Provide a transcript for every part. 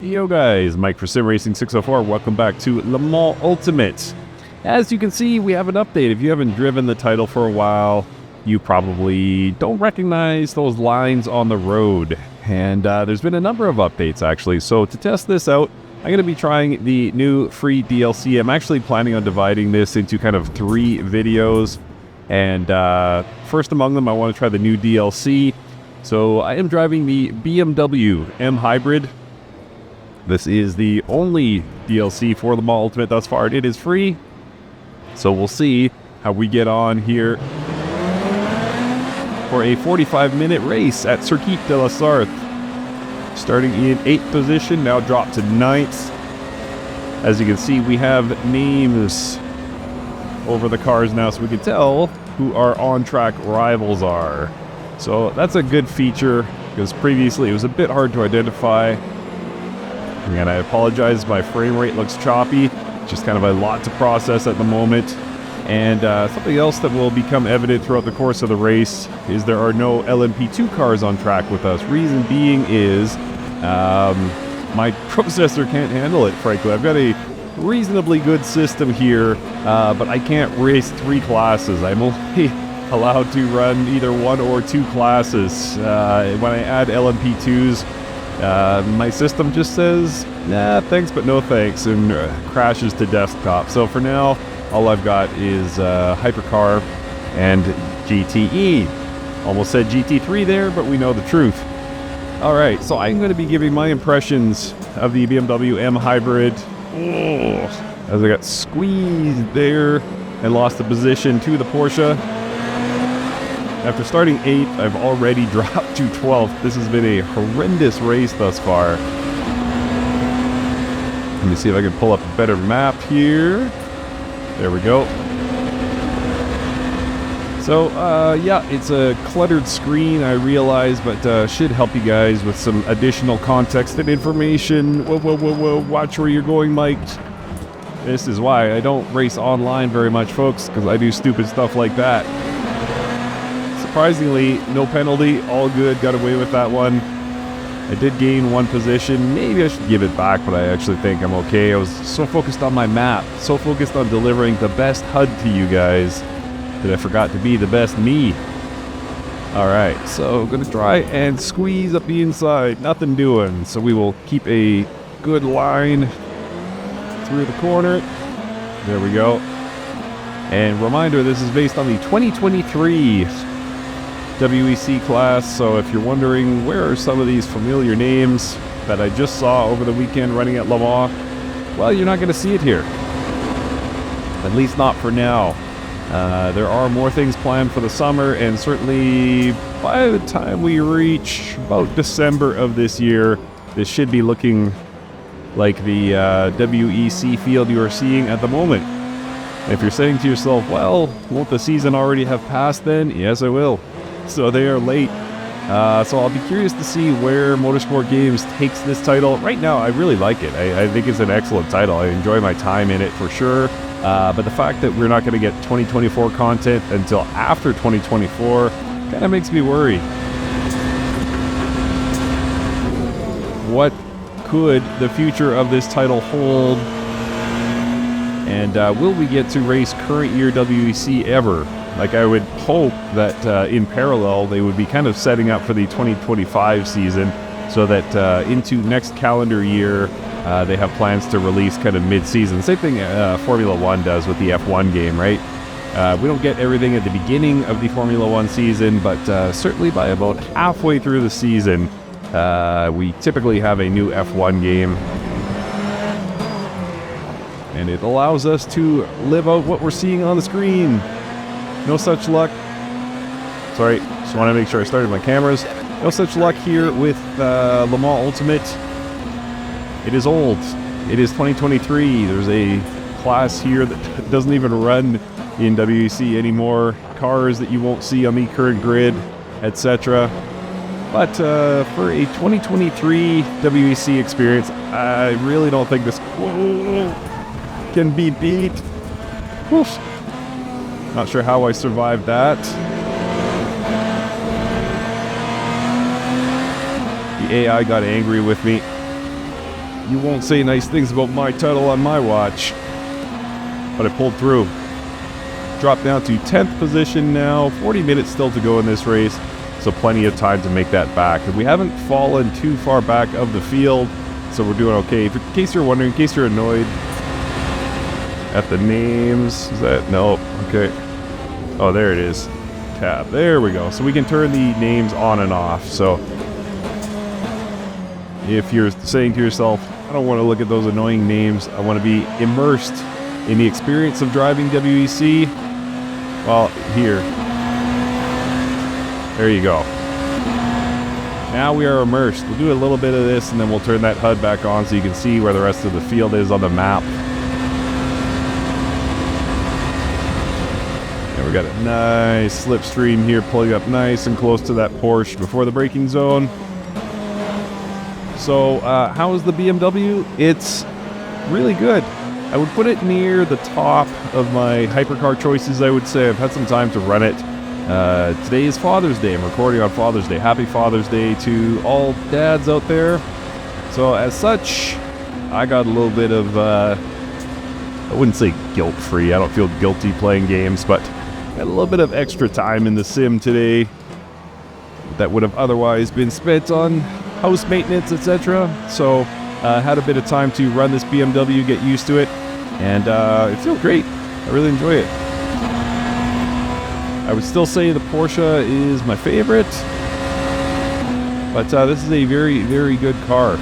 Yo guys, Mike for Sim Racing 604. Welcome back to Le Mans Ultimate. As you can see, we have an update. If you haven't driven the title for a while, you probably don't recognize those lines on the road. And there's been a number of updates actually. So to test this out, I'm going to be trying the new free DLC. I'm actually planning on dividing this into kind of 3 videos. And first among them, I want to try the new DLC. So I am driving the BMW M Hybrid. This is the only DLC for Le Mans Ultimate thus far. It is free, so we'll see how we get on here for a 45-minute race at Circuit de la Sarthe. Starting in 8th position, now dropped to 9th. As you can see, we have names over the cars now, so we can tell who our on-track rivals are. So that's a good feature, because previously it was a bit hard to identify. And I apologize, my frame rate looks choppy. Just kind of a lot to process at the moment. And something else that will become evident throughout the course of the race is there are no LMP2 cars on track with us. Reason being is my processor can't handle it, frankly. I've got a reasonably good system here, but I can't race 3 classes. I'm only allowed to run either 1 or 2 classes. When I add LMP2s, my system just says, nah, thanks, but no thanks, and crashes to desktop. So for now, all I've got is Hypercar and GTE. Almost said GT3 there, but we know the truth. Alright, so I'm going to be giving my impressions of the BMW M Hybrid. As I got squeezed there and lost the position to the Porsche. After starting 8th, I've already dropped to 12th. This has been a horrendous race thus far. Let me see if I can pull up a better map here. There we go. So, yeah, it's a cluttered screen, I realize, but should help you guys with some additional context and information. Whoa, watch where you're going, Mike. This is why I don't race online very much, folks, because I do stupid stuff like that. Surprisingly, no penalty, all good, got away with that one. I did gain 1 position, maybe I should give it back, but I actually think I'm okay. I was so focused on my map, so focused on delivering the best HUD to you guys, that I forgot to be the best me. Alright, so I'm going to try and squeeze up the inside, nothing doing, so we will keep a good line through the corner. There we go. And reminder, this is based on the 2023 WEC class, so if you're wondering where are some of these familiar names that I just saw over the weekend running at Le Mans, well, you're not going to see it here. At least not for now. There are more things planned for the summer, and certainly by the time we reach about December of this year, this should be looking like the WEC field you are seeing at the moment. If you're saying to yourself, well, won't the season already have passed then? Yes, it will. So they are late. So I'll be curious to see where Motorsport Games takes this title. Right now, I really like it. I think it's an excellent title. I enjoy my time in it for sure. But the fact that we're not going to get 2024 content until after 2024 kind of makes me worried. What could the future of this title hold? And will we get to race current year WEC ever? Like, I would hope that in parallel they would be kind of setting up for the 2025 season, so that into next calendar year they have plans to release kind of mid-season. Same thing Formula 1 does with the F1 game, right? We don't get everything at the beginning of the Formula 1 season, but certainly by about halfway through the season, we typically have a new F1 game. And it allows us to live out what we're seeing on the screen. No such luck. Sorry, just want to make sure I started my cameras. No such luck here with Le Mans Ultimate. It is old. It is 2023. There's a class here that doesn't even run in WEC anymore. Cars that you won't see on the current grid, etc. But for a 2023 WEC experience, I really don't think this can be beat. Oof. Not sure how I survived that. The AI got angry with me. You won't say nice things about my title on my watch. But I pulled through. Dropped down to 10th position now. 40 minutes still to go in this race, so plenty of time to make that back. And we haven't fallen too far back of the field, so we're doing okay. In case you're wondering, in case you're annoyed at the names, is that? No, okay. Oh, there it is. Tab. There we go. So we can turn the names on and off. So if you're saying to yourself, I don't want to look at those annoying names, I want to be immersed in the experience of driving WEC, well, here. There you go. Now we are immersed. We'll do a little bit of this and then we'll turn that HUD back on so you can see where the rest of the field is on the map. And we got a nice slipstream here, pulling up nice and close to that Porsche before the braking zone. So, how is the BMW? It's really good. I would put it near the top of my hypercar choices, I would say. I've had some time to run it. Today is Father's Day. I'm recording on Father's Day. Happy Father's Day to all dads out there. So as such, I got a little bit of, I wouldn't say guilt-free. I don't feel guilty playing games, but got a little bit of extra time in the sim today that would have otherwise been spent on house maintenance, etc. So had a bit of time to run this BMW, get used to it, and it feels great. I really enjoy it. I would still say the Porsche is my favorite, but this is a very, very good car.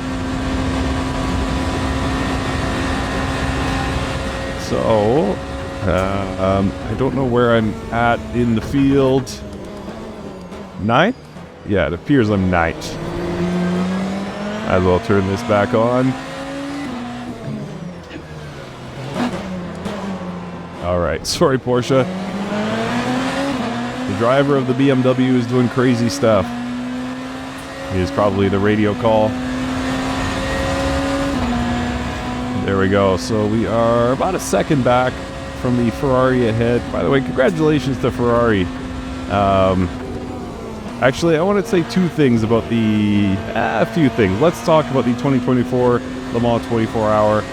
So, I don't know where I'm at in the field. Ninth? Yeah, it appears I'm ninth. Might as well turn this back on. Alright, sorry Porsche. The driver of the BMW is doing crazy stuff. It is probably the radio call. There we go. So we are about a second back from the Ferrari ahead. By the way, congratulations to Ferrari. Actually, I want to say two things about a few things. Let's talk about the 2024 Le Mans 24-hour.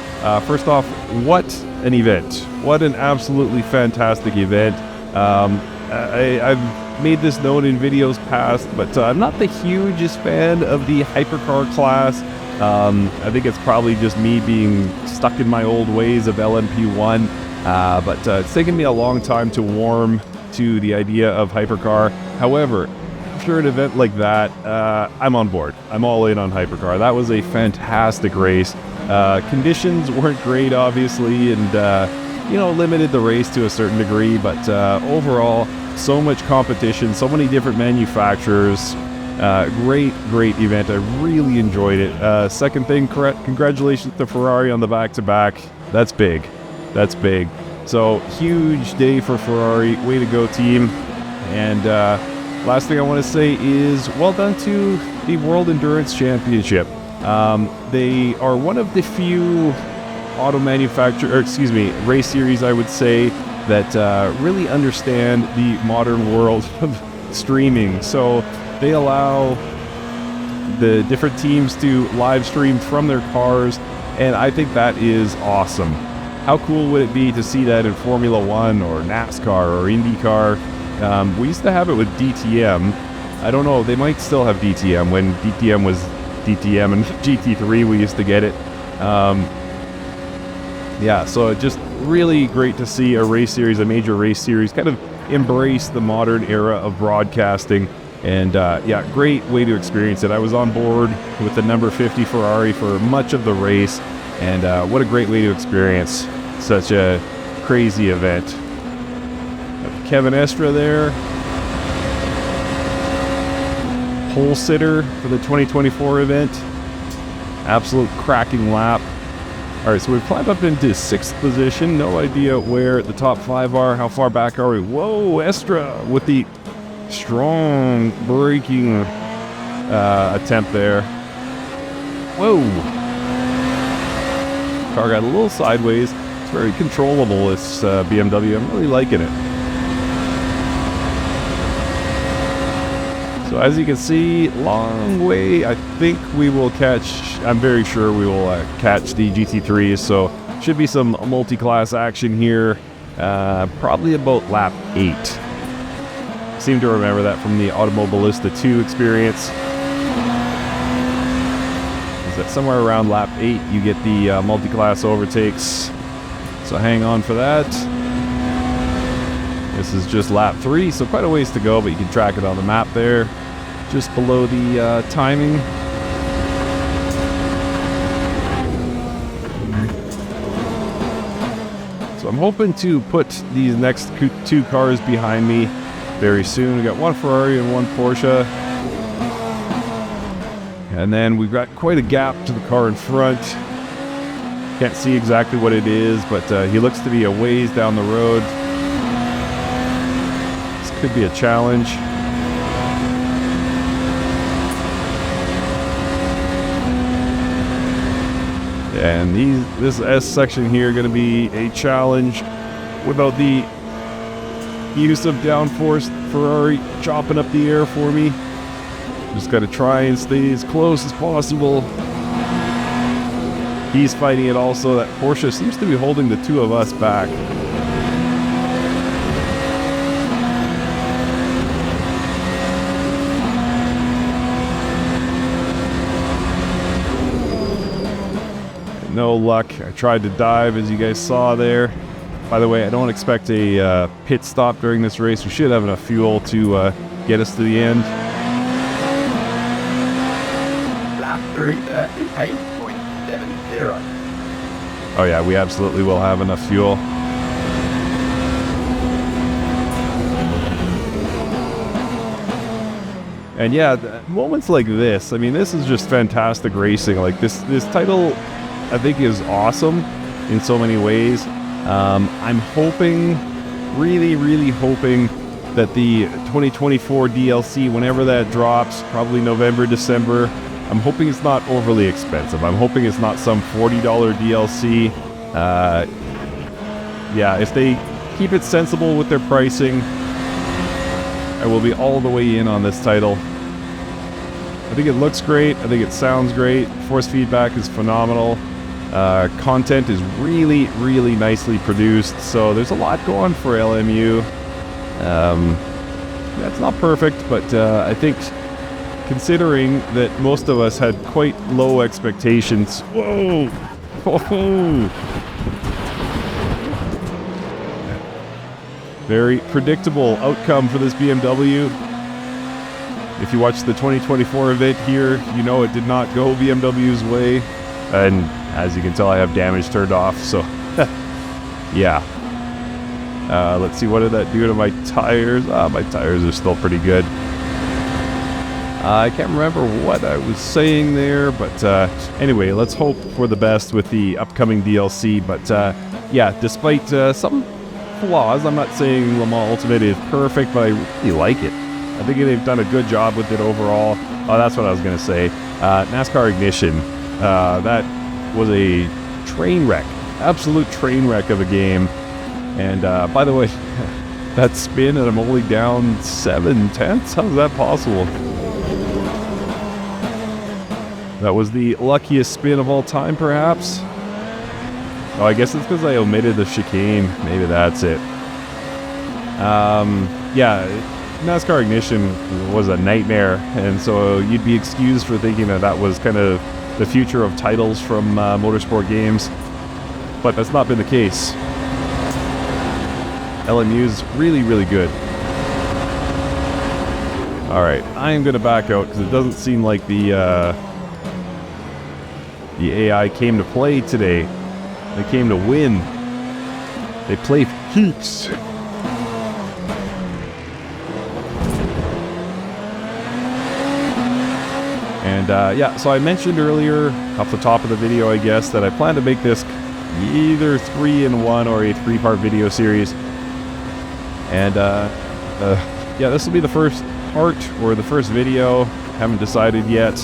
First off, what an event. What an absolutely fantastic event. I've made this known in videos past, but I'm not the hugest fan of the hypercar class. I think it's probably just me being stuck in my old ways of LMP1, but it's taken me a long time to warm to the idea of hypercar. However, after an event like that, I'm on board. I'm all in on hypercar. That was a fantastic race. Conditions weren't great, obviously, and limited the race to a certain degree, but overall, so much competition, so many different manufacturers. Great event. I really enjoyed it. Second thing, congratulations to Ferrari on the back-to-back. That's big. That's big. So, huge day for Ferrari. Way to go, team. And last thing I want to say is well done to the World Endurance Championship. They are one of the few race series, I would say, that really understand the modern world of streaming. So they allow the different teams to live stream from their cars, and I think that is awesome. How cool would it be to see that in Formula One or NASCAR or IndyCar? We used to have it with DTM. I don't know, they might still have DTM. When DTM was DTM and GT3, we used to get it. Yeah, so just really great to see a race series, a major race series, kind of embrace the modern era of broadcasting. And yeah, great way to experience it. I was on board with the number 50 Ferrari for much of the race, and what a great way to experience such a crazy event. Kevin Estra there, pole sitter for the 2024 event. Absolute cracking lap. All right, so we've climbed up into 6th position. No idea where the top 5 are. How far back are we? Whoa, Estra with the strong braking attempt there. Whoa. Car got a little sideways. It's very controllable, this BMW. I'm really liking it. So as you can see, long way. I think we will catch, I'm very sure we will catch the GT3s. So should be some multi-class action here. Probably about lap 8. Seem to remember that from the Automobilista 2 experience. Is that somewhere around lap 8 you get the multi-class overtakes. So hang on for that. This is just lap 3, so quite a ways to go, but you can track it on the map there, just below the timing. So I'm hoping to put these next 2 cars behind me very soon. We got one Ferrari and one Porsche. And then we've got quite a gap to the car in front. Can't see exactly what it is, but he looks to be a ways down the road. This could be a challenge. And this S section here going to be a challenge without the use of downforce. Ferrari chopping up the air for me. Just got to try and stay as close as possible. He's fighting it also. That Porsche seems to be holding the 2 of us back. No luck. I tried to dive, as you guys saw there. By the way, I don't expect a pit stop during this race. We should have enough fuel to get us to the end. Lap 8.70. Oh yeah, we absolutely will have enough fuel. And yeah, moments like this, I mean, this is just fantastic racing. Like this title, I think, is awesome in so many ways. I'm hoping, really hoping that the 2024 DLC, whenever that drops, probably November, December, I'm hoping it's not overly expensive. I'm hoping it's not some $40 DLC. Yeah, if they keep it sensible with their pricing, I will be all the way in on this title. I think it looks great. I think it sounds great. Force feedback is phenomenal. Content is really nicely produced. So there's a lot going for LMU. That's not perfect, but I think considering that most of us had quite low expectations. Whoa! Oh. Very predictable outcome for this BMW. If you watch the 2024 event here, you know it did not go BMW's way. And as you can tell, I have damage turned off, so yeah. Let's see, what did that do to my tires? My tires are still pretty good. I can't remember what I was saying there, but anyway, let's hope for the best with the upcoming DLC. But yeah, despite some flaws, I'm not saying Le Mans Ultimate is perfect, but I really like it. I think they've done a good job with it overall. Oh, that's what I was going to say. NASCAR Ignition. That was a train wreck. Absolute train wreck of a game. And by the way, that spin and I'm only down 7/10? How is that possible? That was the luckiest spin of all time, perhaps? Oh, I guess it's because I omitted the chicane. Maybe that's it. Yeah, NASCAR Ignition was a nightmare, and so you'd be excused for thinking that that was kind of the future of titles from motorsport games, but that's not been the case. LMU is really good. Alright, I am going to back out because it doesn't seem like the AI came to play today. They came to win. They play heats. And yeah, so I mentioned earlier, off the top of the video, I guess, that I plan to make this either 3-in-1 or a 3-part video series. And yeah, this will be the first part or the first video. Haven't decided yet.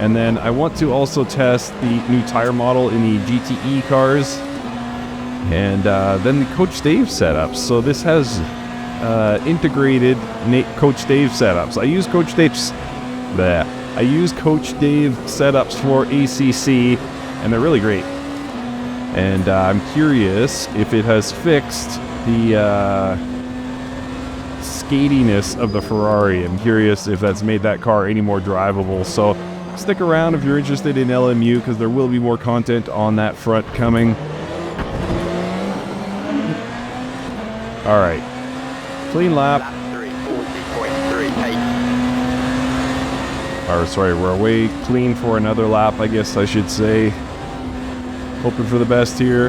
And then I want to also test the new tire model in the GTE cars. And then the Coach Dave setup. So this has integrated Coach Dave setups. I use Coach Dave's setups for ACC, and they're really great. And I'm curious if it has fixed the skatiness of the Ferrari. I'm curious if that's made that car any more drivable. So stick around if you're interested in LMU, because there will be more content on that front coming. All right, clean lap. Or sorry, we're away clean for another lap, I guess I should say. Hoping for the best here.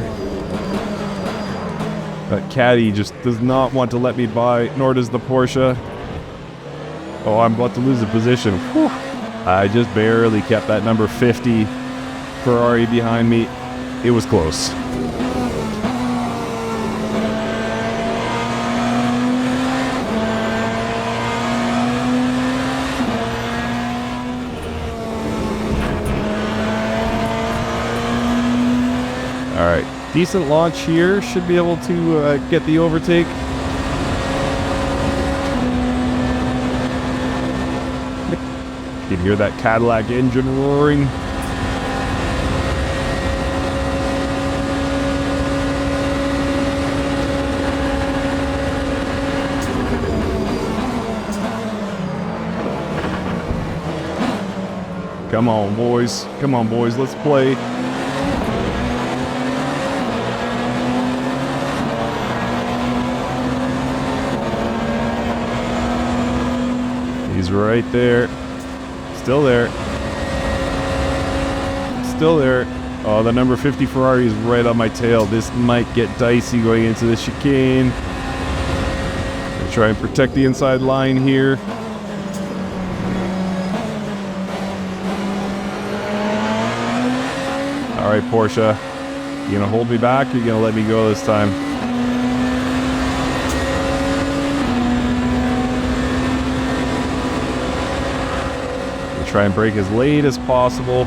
That Caddy just does not want to let me by, nor does the Porsche. Oh, I'm about to lose a position. Whew. I just barely kept that number 50 Ferrari behind me. It was close. Alright, decent launch here. Should be able to get the overtake. You can hear that Cadillac engine roaring. Come on, boys. Come on, boys. Let's play. He's right there. Still there. Still there. Oh, the number 50 Ferrari is right on my tail. This might get dicey going into the chicane. Gonna try and protect the inside line here. All right, Porsche. You gonna hold me back, or you gonna let me go this time? Try and brake as late as possible.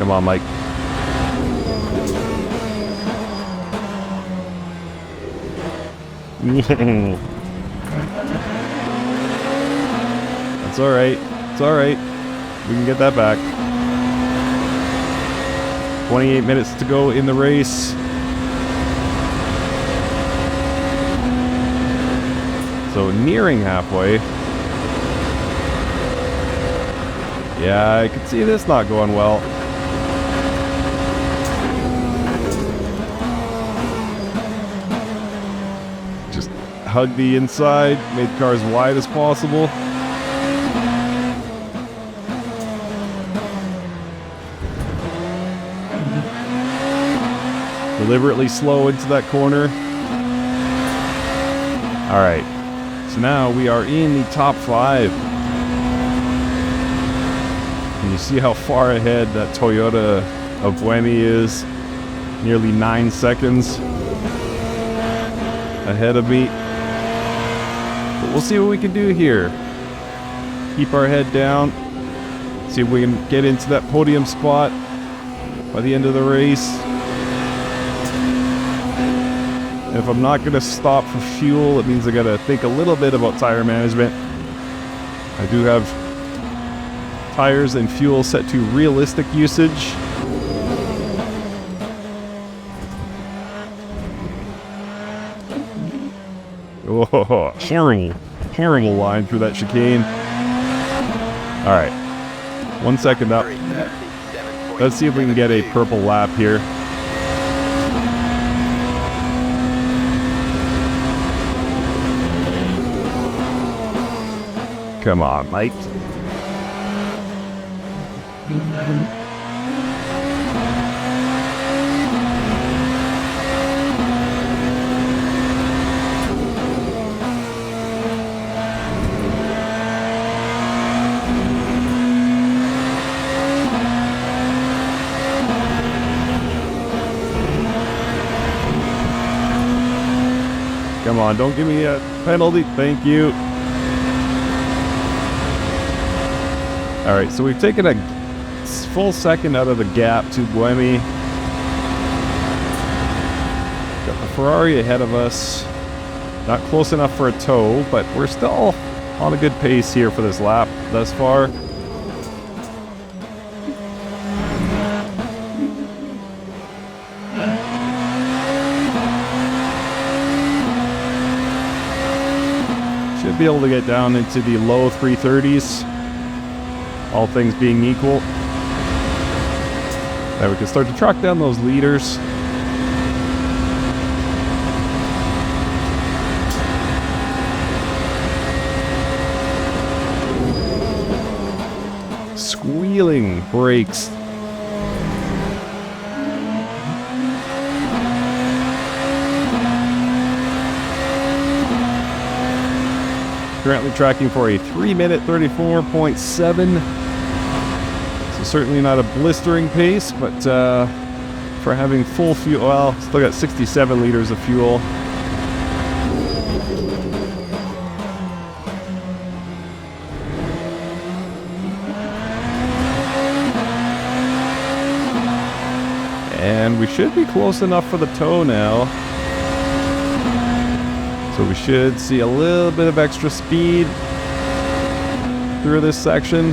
Come on, Mike. That's all right. It's all right. We can get that back. 28 minutes to go in the race. So nearing halfway. Yeah, I could see this not going well. Just hug the inside, made the car as wide as possible. Deliberately slow into that corner. All right, so now we are in the top 5. And you see how far ahead that Toyota of Buemi is. Nearly 9 seconds ahead of me. But we'll see what we can do here. Keep our head down. See if we can get into that podium spot by the end of the race. And if I'm not going to stop for fuel, it means I got to think a little bit about tire management. I do have tires and fuel set to realistic usage. Oh, horrible line through that chicane. All right, 1 second up. Let's see if we can get a purple lap here. Come on, Mike. Come on, don't give me a penalty. Thank you. All right, so we've taken a full second out of the gap to Buemi. Got the Ferrari ahead of us. Not close enough for a tow, but we're still on a good pace here for this lap thus far. Should be able to get down into the low 330s, all things being equal. Now we can start to track down those leaders. Squealing brakes. Currently tracking for a 3-minute 34.7. So certainly not a blistering pace, but for having full fuel, well, still got 67 liters of fuel. And we should be close enough for the tow now. So we should see a little bit of extra speed through this section.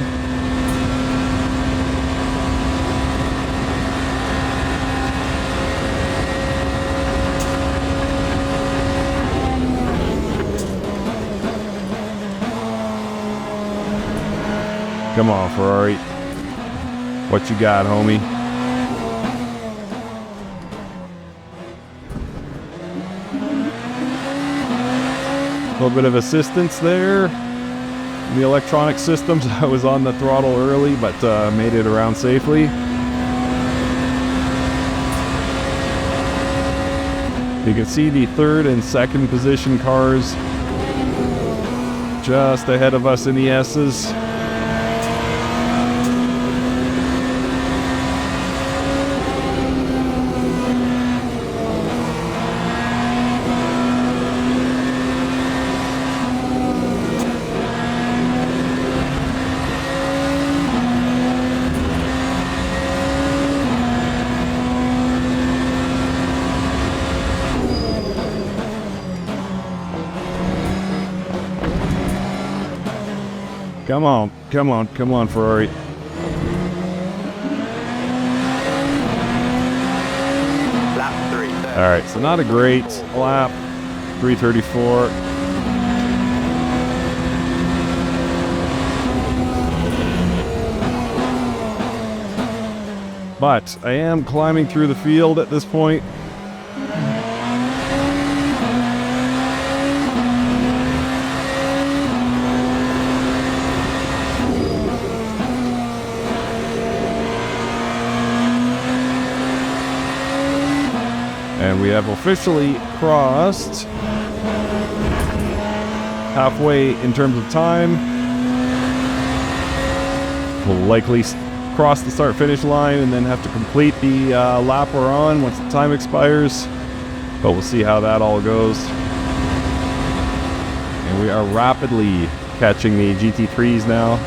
Come on, Ferrari. What you got, homie? A little bit of assistance there in the electronic systems. I was on the throttle early, but made it around safely. You can see the third and second position cars just ahead of us in the S's. Come on, come on, come on, Ferrari. Lap 3. All right, so not a great lap, 334. But I am climbing through the field at this point. And we have officially crossed halfway in terms of time. We'll likely cross the start-finish line and then have to complete the lap we're on once the time expires. But we'll see how that all goes. And we are rapidly catching the GT3s now.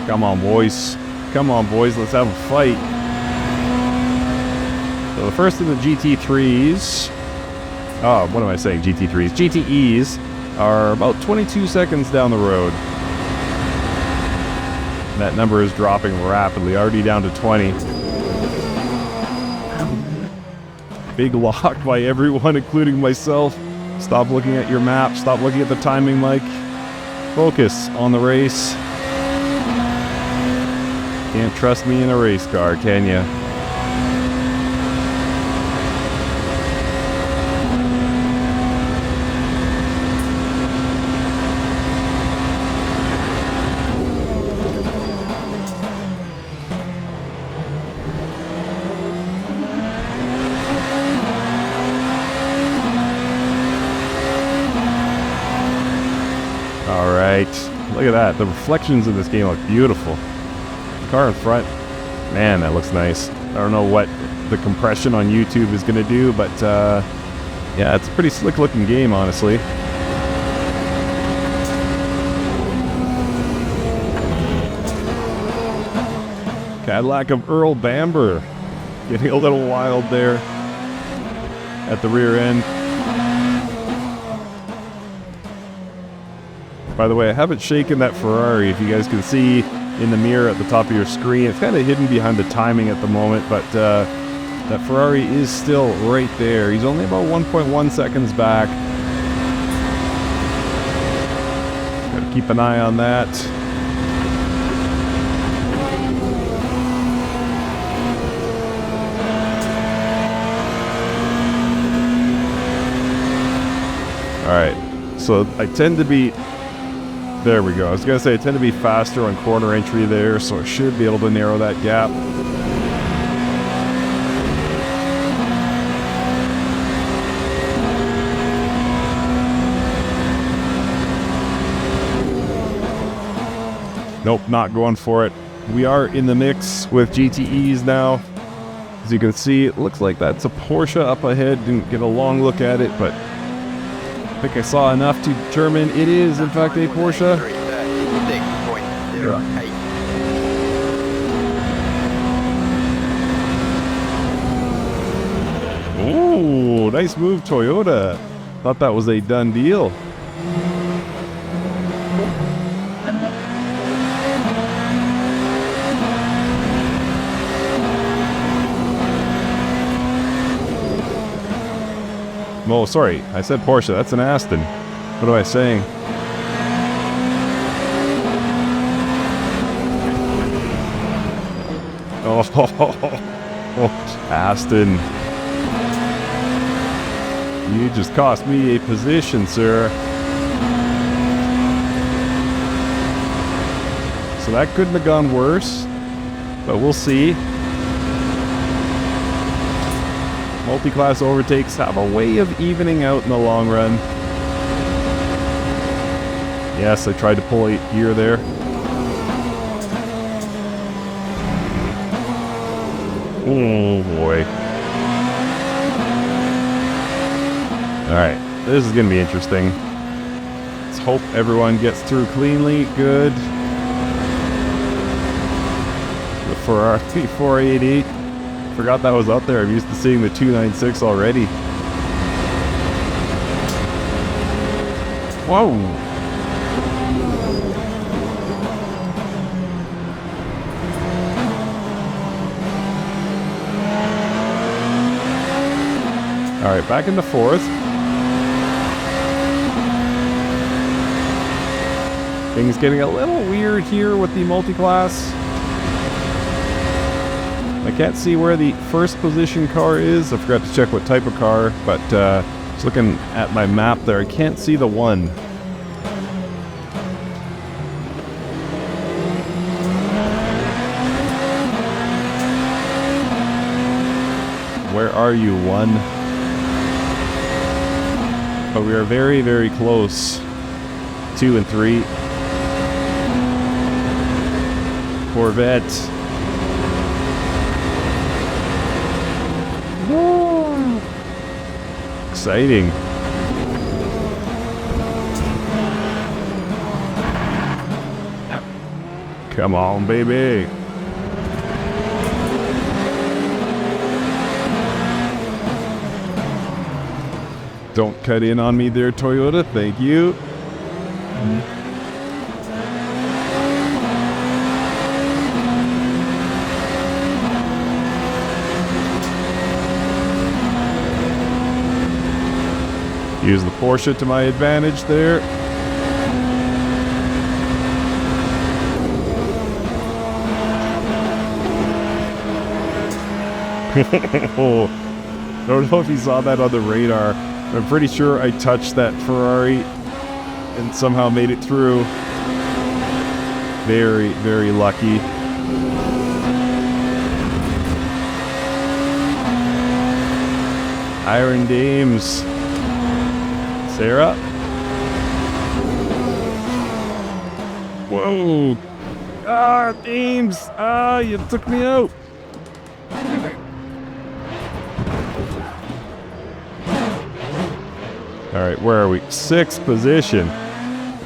Come on, boys. Come on, boys. Let's have a fight. So the first of the GT3s... Oh, what am I saying? GT3s. GTEs are about 22 seconds down the road. That number is dropping rapidly, already down to 20. Big lock by everyone, including myself. Stop looking at your map. Stop looking at the timing, Mike. Focus on the race. Can't trust me in a race car, can ya? All right, look at that. The reflections in this game look beautiful. Car in front, man, that looks nice. I don't know what the compression on YouTube is going to do, but yeah, it's a pretty slick looking game, honestly. Cadillac of Earl Bamber getting a little wild there at the rear end. By the way, I haven't shaken that Ferrari. If you guys can see in the mirror at the top of your screen, it's kind of hidden behind the timing at the moment, but that Ferrari is still right there. He's only about 1.1 seconds back. Gotta keep an eye on that. Alright, so I tend to be... There we go. I was going to say I tend to be faster on corner entry there, so I should be able to narrow that gap. Nope, not going for it. We are in the mix with GTEs now. As you can see, it looks like that's a Porsche up ahead. Didn't get a long look at it, but I think I saw enough to determine it is, in fact, a Porsche. 36.08. Ooh, nice move, Toyota. Thought that was a done deal. Oh, sorry, I said Porsche. That's an Aston. What am I saying? Oh, Aston. You just cost me a position, sir. So that couldn't have gone worse, but we'll see. Multi-class overtakes have a way of evening out in the long run. Yes, I tried to pull a gear there. Oh boy. Alright, this is going to be interesting. Let's hope everyone gets through cleanly. Good. The Ferrari 488. Forgot that was out there. I'm used to seeing the 296 already. Whoa! Alright, back into fourth. Things getting a little weird here with the multi-class. I can't see where the first position car is. I forgot to check what type of car, but just looking at my map there, I can't see the one. Where are you, one? But we are very, very close. 2 and 3. Corvette. Exciting. Come on, baby. Don't cut in on me there, Toyota. Thank you. Use the Porsche to my advantage there. I don't know if you saw that on the radar. I'm pretty sure I touched that Ferrari and somehow made it through. Very, very lucky. Iron Dames. Sarah. Whoa. Ah, Dames. Ah, you took me out. All right, where are we? 6th position.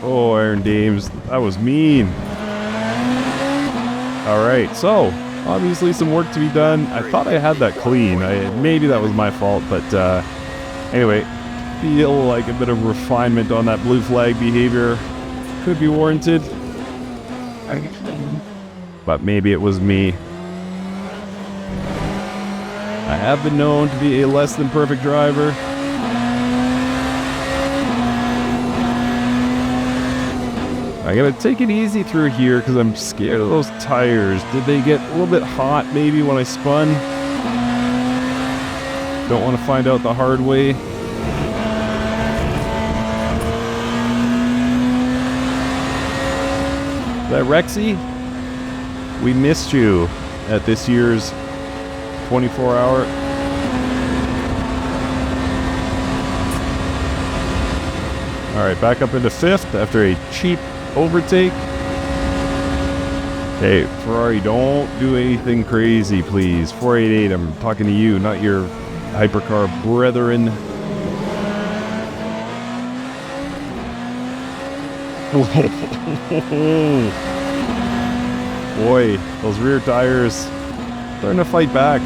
Oh, Iron Dames, that was mean. All right, so obviously some work to be done. I thought I had that clean. Maybe that was my fault, but anyway, feel like a bit of refinement on that blue flag behavior could be warranted. But maybe it was me. I have been known to be a less than perfect driver. I gotta take it easy through here because I'm scared of those tires. Did they get a little bit hot maybe when I spun? Don't want to find out the hard way. Is that Rexy? We missed you at this year's 24-hour. All right, back up into 5th after a cheap overtake. Hey, Ferrari, don't do anything crazy, please. 488, I'm talking to you, not your hypercar brethren. Boy, those rear tires starting to fight back.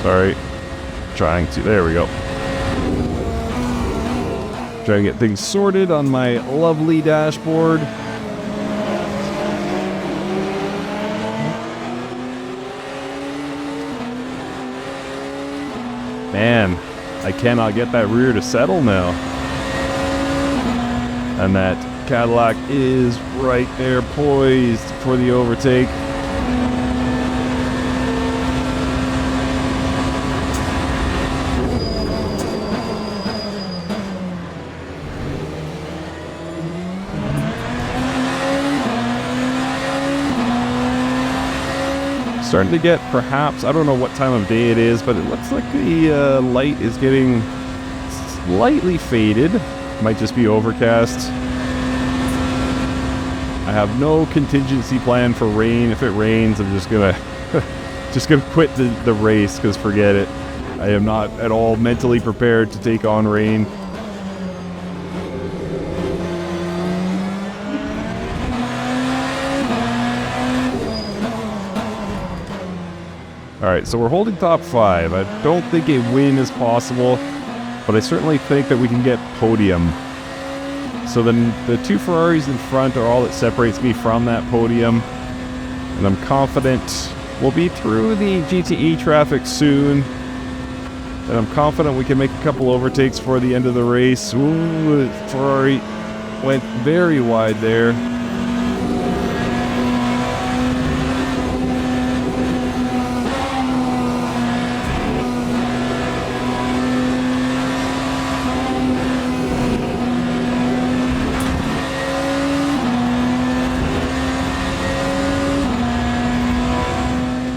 Sorry. Trying to. There we go. Trying to get things sorted on my lovely dashboard. Man, I cannot get that rear to settle now. And that Cadillac is right there poised for the overtake. Starting to get, perhaps, I don't know what time of day it is, but it looks like the light is getting slightly faded. Might just be overcast. I have no contingency plan for rain. If it rains, I'm just gonna quit the race, because forget it. I am not at all mentally prepared to take on rain. Alright, so we're holding top 5. I don't think a win is possible, but I certainly think that we can get podium. So then the 2 Ferraris in front are all that separates me from that podium. And I'm confident we'll be through the GTE traffic soon. And I'm confident we can make a couple overtakes for the end of the race. Ooh, Ferrari went very wide there.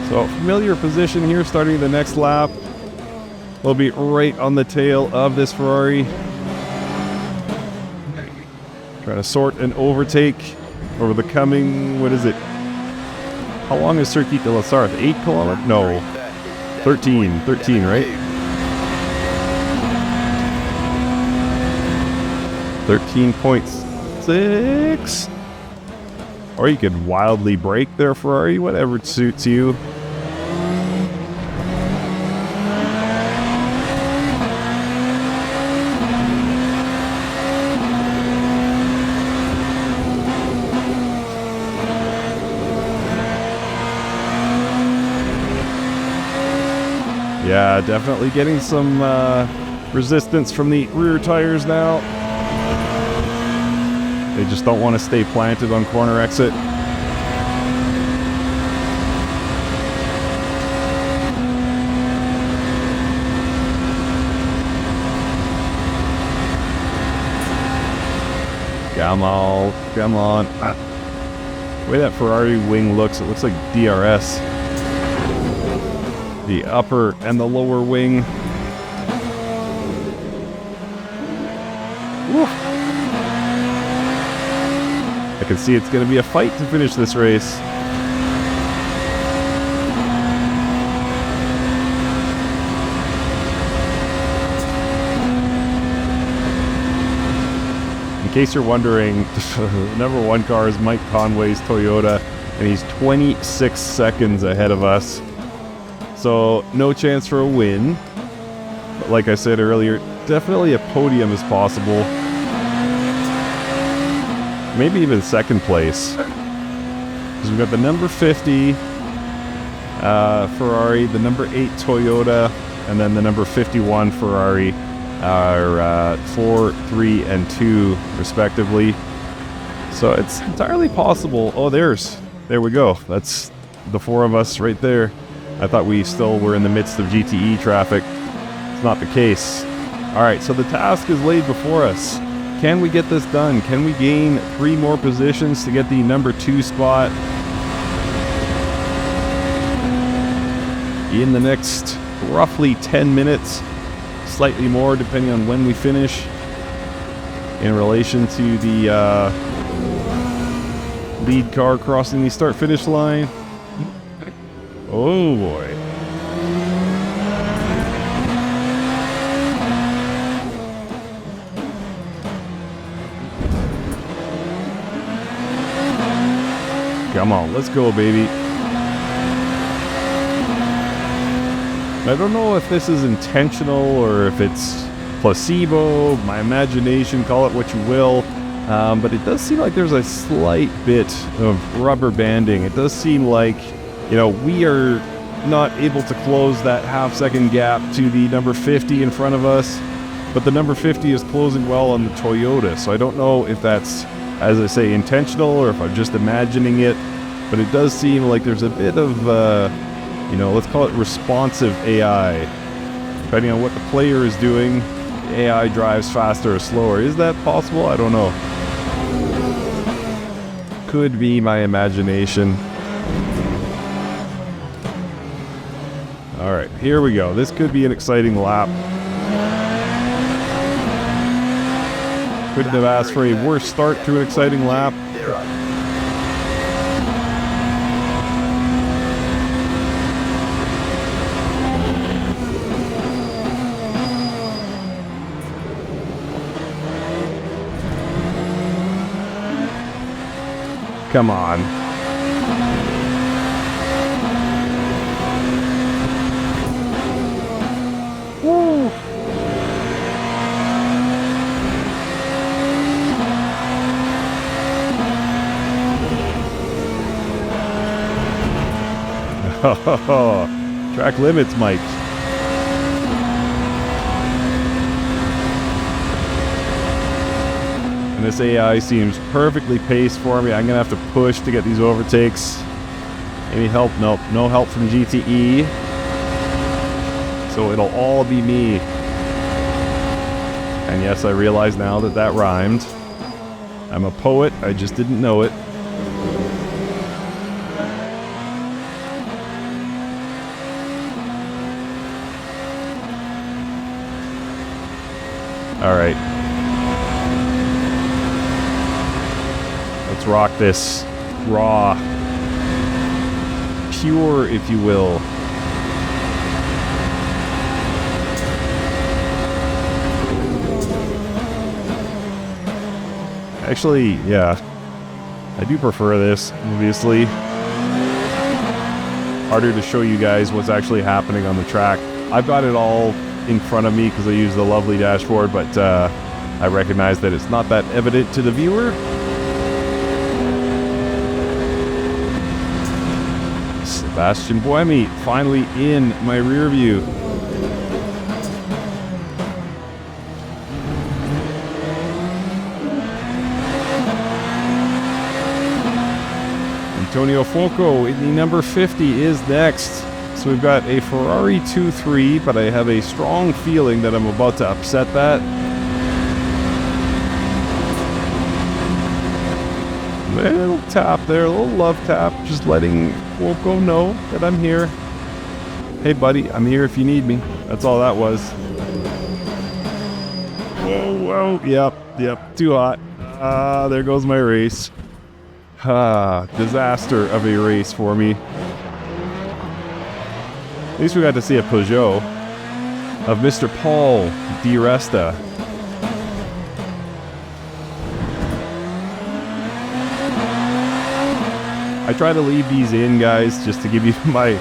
So, familiar position here, starting the next lap. We'll be right on the tail of this Ferrari. Trying to sort an overtake over the coming, what is it? How long is Circuit de la Sarthe? 8 kilometers? No. 13, right? 13.6. Or you could wildly brake there, Ferrari, whatever suits you. Yeah, definitely getting some resistance from the rear tires now. They just don't want to stay planted on corner exit. Come on, come on. The way that Ferrari wing looks, it looks like DRS. The upper and the lower wing. Woo. I can see it's going to be a fight to finish this race. case you're wondering, the number 1 car is Mike Conway's Toyota, and he's 26 seconds ahead of us. So no chance for a win. But like I said earlier, definitely a podium is possible. Maybe even second place. Because we've got the number 50 Ferrari, the number 8 Toyota, and then the number 51 Ferrari are 4, 3, and 2 respectively. So it's entirely possible. Oh, there we go. That's the 4 of us right there. I thought we still were in the midst of GTE traffic. It's not the case. Alright, so the task is laid before us. Can we get this done? Can we gain 3 more positions to get the number 2 spot in the next roughly 10 minutes? Slightly more depending on when we finish in relation to the lead car crossing the start-finish line. Oh boy. Come on, let's go, baby. I don't know if this is intentional or if it's placebo, my imagination, call it what you will, but it does seem like there's a slight bit of rubber banding. It does seem like, we are not able to close that half-second gap to the number 50 in front of us, but the number 50 is closing well on the Toyota, so I don't know if that's, as I say, intentional or if I'm just imagining it, but it does seem like there's a bit of, let's call it responsive AI. Depending on what the player is doing, the AI drives faster or slower. Is that possible? I don't know. Could be my imagination. Alright, here we go. This could be an exciting lap. Couldn't have asked for a worse start to an exciting lap. Come on. Woo. Track limits, Mike. And this AI seems perfectly paced for me. I'm going to have to push to get these overtakes. Any help? Nope. No help from GTE. So it'll all be me. And yes, I realize now that that rhymed. I'm a poet. I just didn't know it. All right. Let's rock this raw, pure, if you will. Actually, yeah, I do prefer this, obviously. Harder to show you guys what's actually happening on the track. I've got it all in front of me because I use the lovely dashboard, but I recognize that it's not that evident to the viewer. Sebastian Buemi finally in my rear view. Antonio Fuoco in the number 50 is next. So we've got a Ferrari 2-3, but I have a strong feeling that I'm about to upset that. A little tap there, a little love tap, just letting Fuoco know that I'm here. Hey buddy, I'm here if you need me. That's all that was. Whoa, yep, too hot. There goes my race. Disaster of a race for me. At least we got to see a Peugeot of Mr. Paul Di Resta. I try to leave these in, guys, just to give you my,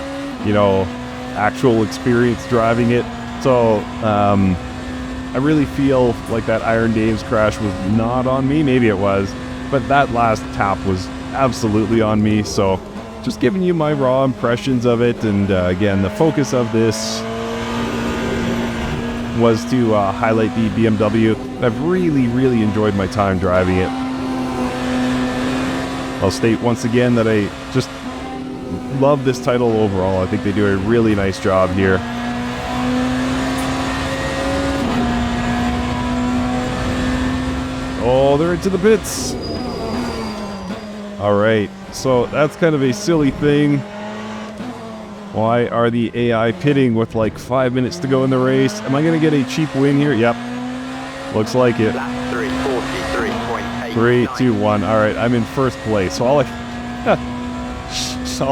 actual experience driving it. So, I really feel like that Iron Dames crash was not on me. Maybe it was, but that last tap was absolutely on me. So, just giving you my raw impressions of it. And again, the focus of this was to highlight the BMW. I've really, really enjoyed my time driving it. I'll state once again that I just love this title overall. I think they do a really nice job here. Oh, they're into the pits. All right, so that's kind of a silly thing. Why are the AI pitting with like 5 minutes to go in the race? Am I going to get a cheap win here? Yep. Looks like it. Lap 3, 43.8. 3, 2, 1. All right, I'm in first place. So all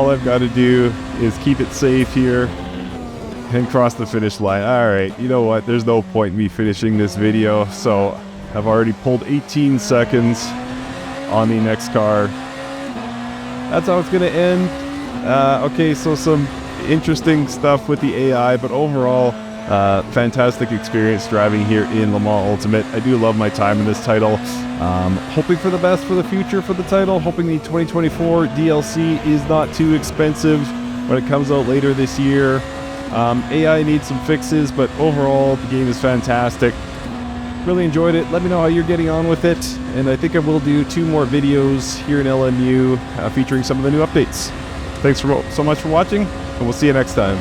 I've got to do is keep it safe here and cross the finish line. All right, you know what? There's no point in me finishing this video. So I've already pulled 18 seconds on the next car. That's how it's going to end. Okay, so some interesting stuff with the AI, but overall, fantastic experience driving here in Le Mans Ultimate. I do love my time in this title. Hoping for the best for the future for the title. Hoping the 2024 DLC is not too expensive when it comes out later this year. AI needs some fixes, but overall, the game is fantastic. Really enjoyed it. Let me know how you're getting on with it, and I think I will do 2 more videos here in LMU featuring some of the new updates. Thanks so much for watching, and we'll see you next time.